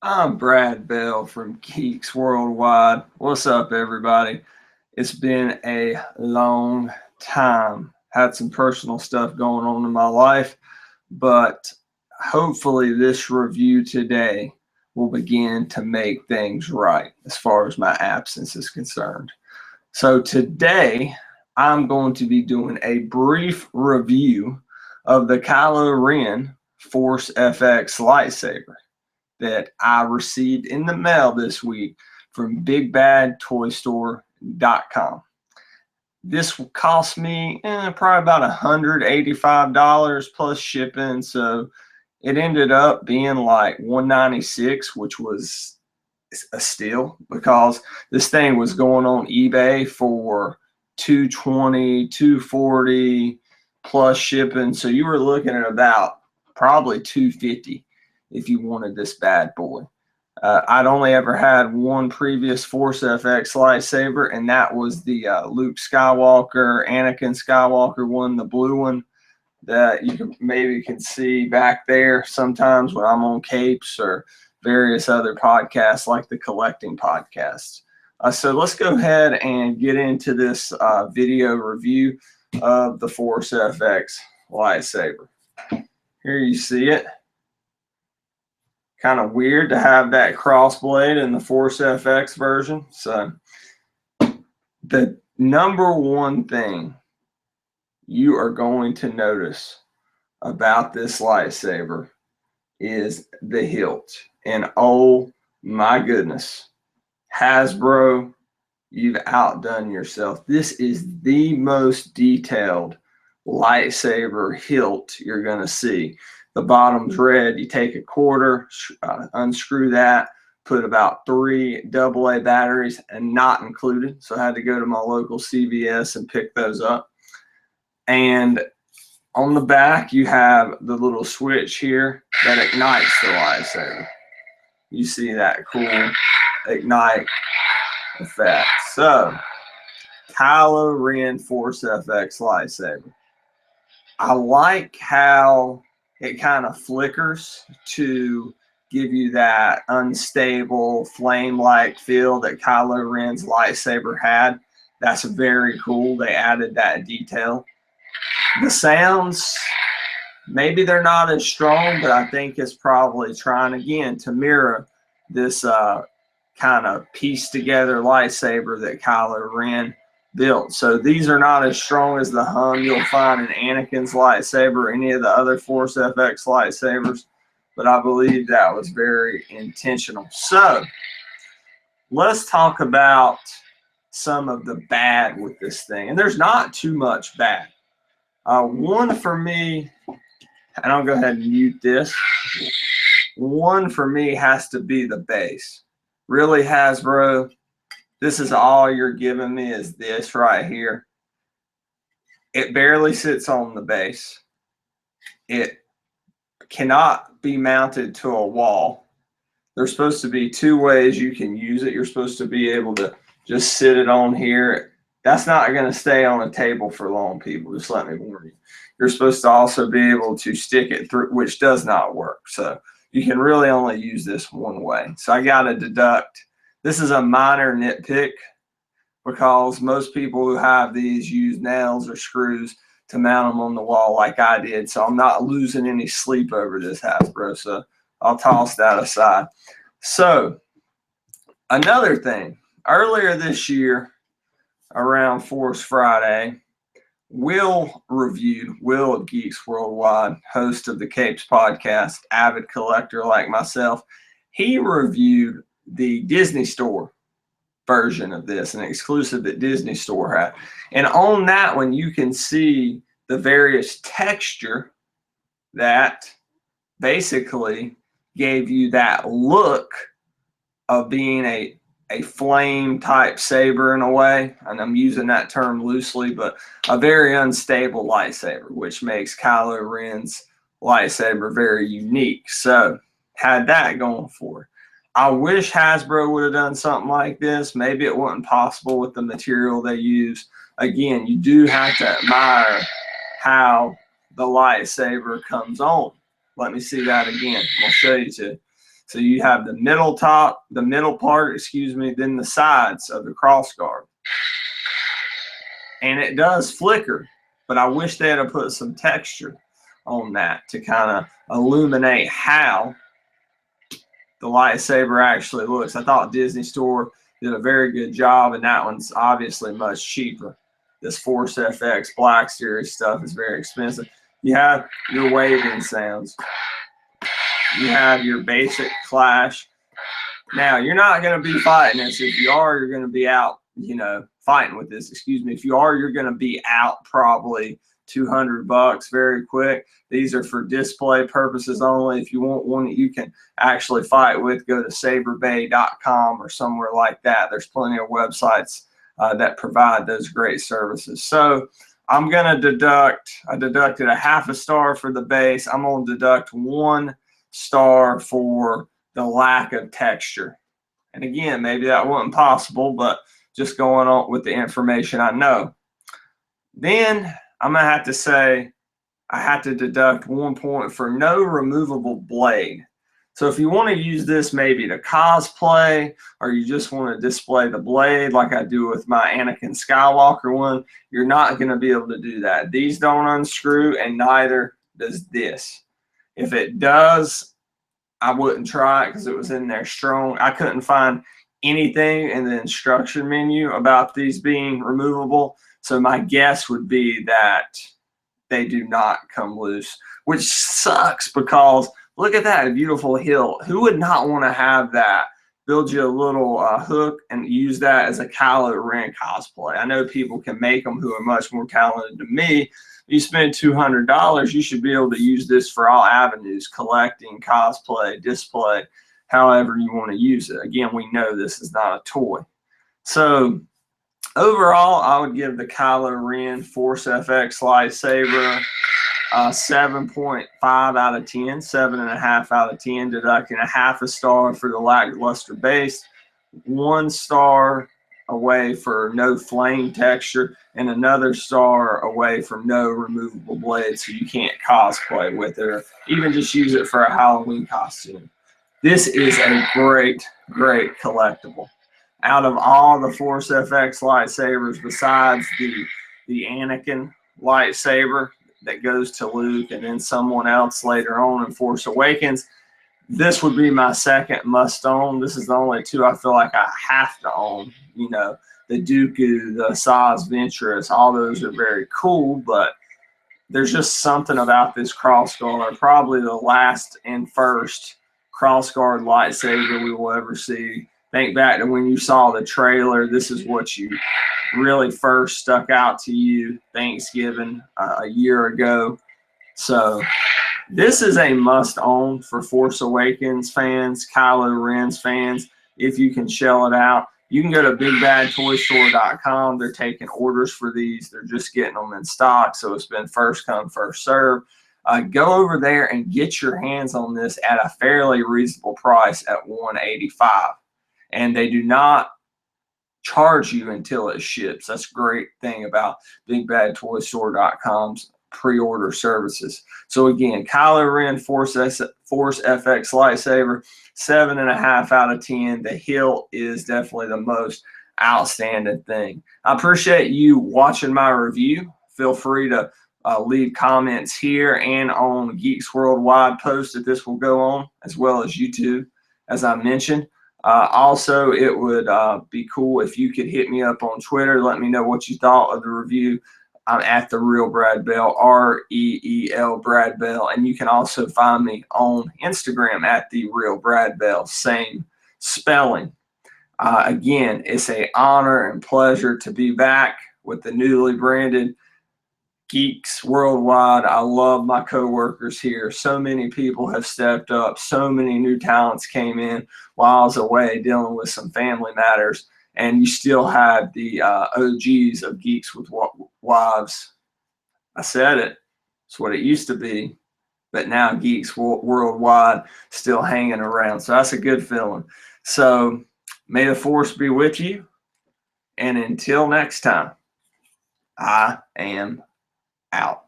I'm Brad Bell from Geeks Worldwide. What's up, everybody? It's been a long time. Had some personal stuff going on in my life, but hopefully, this review today will begin to make things right as far as my absence is concerned. So, today I'm going to be doing a brief review of the Kylo Ren Force FX lightsaber that I received in the mail this week from BigBadToyStore.com. This cost me probably about $185 plus shipping, so it ended up being like $196, which was a steal because this thing was going on eBay for $220, $240 plus shipping. So you were looking at about probably $250 if you wanted this bad boy. I'd only ever had one previous Force FX lightsaber, and that was the Luke Skywalker, Anakin Skywalker one, the blue one that you maybe can see back there sometimes when I'm on Capes or various other podcasts like the Collecting Podcast. So let's go ahead and get into this video review of the Force FX lightsaber. Here you see it. Kind of weird to have that crossblade in the Force FX version. So the number one thing you are going to notice about this lightsaber is the hilt. And oh my goodness, Hasbro, you've outdone yourself. This is the most detailed lightsaber hilt you're going to see. The bottom's red. You take a quarter, unscrew that, put about 3 AA batteries, and not included. So I had to go to my local CVS and pick those up. And on the back, you have the little switch here that ignites the lightsaber. You see that cool ignite effect. So, Kylo Ren Force FX lightsaber. I like how it kind of flickers to give you that unstable flame-like feel that Kylo Ren's lightsaber had. That's very cool. They added that detail. The sounds, maybe they're not as strong, but I think it's probably trying again to mirror this kind of pieced together lightsaber that Kylo Ren built. So these are not as strong as the hum you'll find in Anakin's lightsaber or any of the other Force FX lightsabers, but I believe that was very intentional. So let's talk about some of the bad with this thing. And there's not too much bad. One for me, and I'll go ahead and mute this. One for me has to be the base. Really, Hasbro, this is all you're giving me is this right here. It barely sits on the base. It cannot be mounted to a wall. There's supposed to be 2 ways you can use it. You're supposed to be able to just sit it on here. That's not going to stay on a table for long, people. Just let me warn you. You're supposed to also be able to stick it through, which does not work. So you can really only use this one way. So I got to deduct. This is a minor nitpick because most people who have these use nails or screws to mount them on the wall like I did. So I'm not losing any sleep over this, Hasbro. So I'll toss that aside. So another thing, earlier this year around Force Friday, Will of Geeks Worldwide, host of the Capes podcast, avid collector like myself, he reviewed the Disney Store version of this, an exclusive that Disney Store had. And on that one, you can see the various texture that basically gave you that look of being a flame type saber in a way. And I'm using that term loosely, but a very unstable lightsaber, which makes Kylo Ren's lightsaber very unique. So had that going for it. I wish Hasbro would have done something like this. Maybe it wasn't possible with the material they use. Again, you do have to admire how the lightsaber comes on. Let me see that again. I'll show you too. So you have the middle part, excuse me, then the sides of the cross guard. And it does flicker, but I wish they had put some texture on that to kind of illuminate how the lightsaber actually looks. I thought Disney Store did a very good job, and that one's obviously much cheaper. This Force FX Black Series stuff is very expensive. You have your waving sounds. You have your basic clash. Now, you're not going to be fighting this. If you are, you're going to be out, fighting with this. Excuse me. If you are, you're going to be out probably $200 very quick. These are for display purposes only. If you want one that you can actually fight with, go to saberbay.com or somewhere like that. There's plenty of websites that provide those great services. So I'm going to deduct, I deducted a half a star for the base. I'm going to deduct 1 star for the lack of texture. And again, maybe that wasn't possible, but just going on with the information I know. Then I'm going to have to say I have to deduct 1 point for no removable blade. So if you want to use this maybe to cosplay, or you just want to display the blade like I do with my Anakin Skywalker one, you're not going to be able to do that. These don't unscrew, and neither does this. If it does, I wouldn't try it because it was in there strong. I couldn't find anything in the instruction menu about these being removable. So my guess would be that they do not come loose, which sucks because look at that beautiful hilt. Who would not want to have that? Build you a little hook and use that as a Kylo Ren cosplay. I know people can make them who are much more talented than me. You spend $200, you should be able to use this for all avenues: collecting, cosplay, display, however you want to use it. Again, we know this is not a toy. So overall, I would give the Kylo Ren Force FX lightsaber 7.5 out of 10, 7.5 out of 10, deducting a half a star for the lackluster base, 1 star away for no flame texture, and another star away from no removable blade, so you can't cosplay with it or even just use it for a Halloween costume. This is a great, great collectible. Out of all the Force FX lightsabers, besides the Anakin lightsaber that goes to Luke and then someone else later on in Force Awakens, this would be my second must own. This is the only 2 I feel like I have to own. The Dooku, the Saz Ventress, all those are very cool, but there's just something about this crossguard, probably the last and first crossguard lightsaber we will ever see. Think back to when you saw the trailer. This is what you really first stuck out to you Thanksgiving a year ago. So this is a must own for Force Awakens fans, Kylo Ren's fans. If you can shell it out, you can go to bigbadtoystore.com. They're taking orders for these. They're just getting them in stock, so it's been first come, first serve. Go over there and get your hands on this at a fairly reasonable price at $185. And they do not charge you until it ships. That's a great thing about bigbadtoystore.com's pre-order services. So again, Kylo Ren Force FX lightsaber, 7.5 out of 10. The hilt is definitely the most outstanding thing. I appreciate you watching my review. Feel free to leave comments here and on Geeks Worldwide post that this will go on, as well as YouTube, as I mentioned. Also, it would be cool if you could hit me up on Twitter. Let me know what you thought of the review. I'm at The Real Brad Bell, REEL Brad Bell. And you can also find me on Instagram at The Real Brad Bell, same spelling. Again, it's an honor and pleasure to be back with the newly branded Geeks Worldwide. I love my coworkers here. So many people have stepped up. So many new talents came in while I was away dealing with some family matters. And you still have the OGs of Geeks with Wives. I said it. It's what it used to be. But now Geeks Worldwide still hanging around. So that's a good feeling. So may the Force be with you. And until next time, I am out.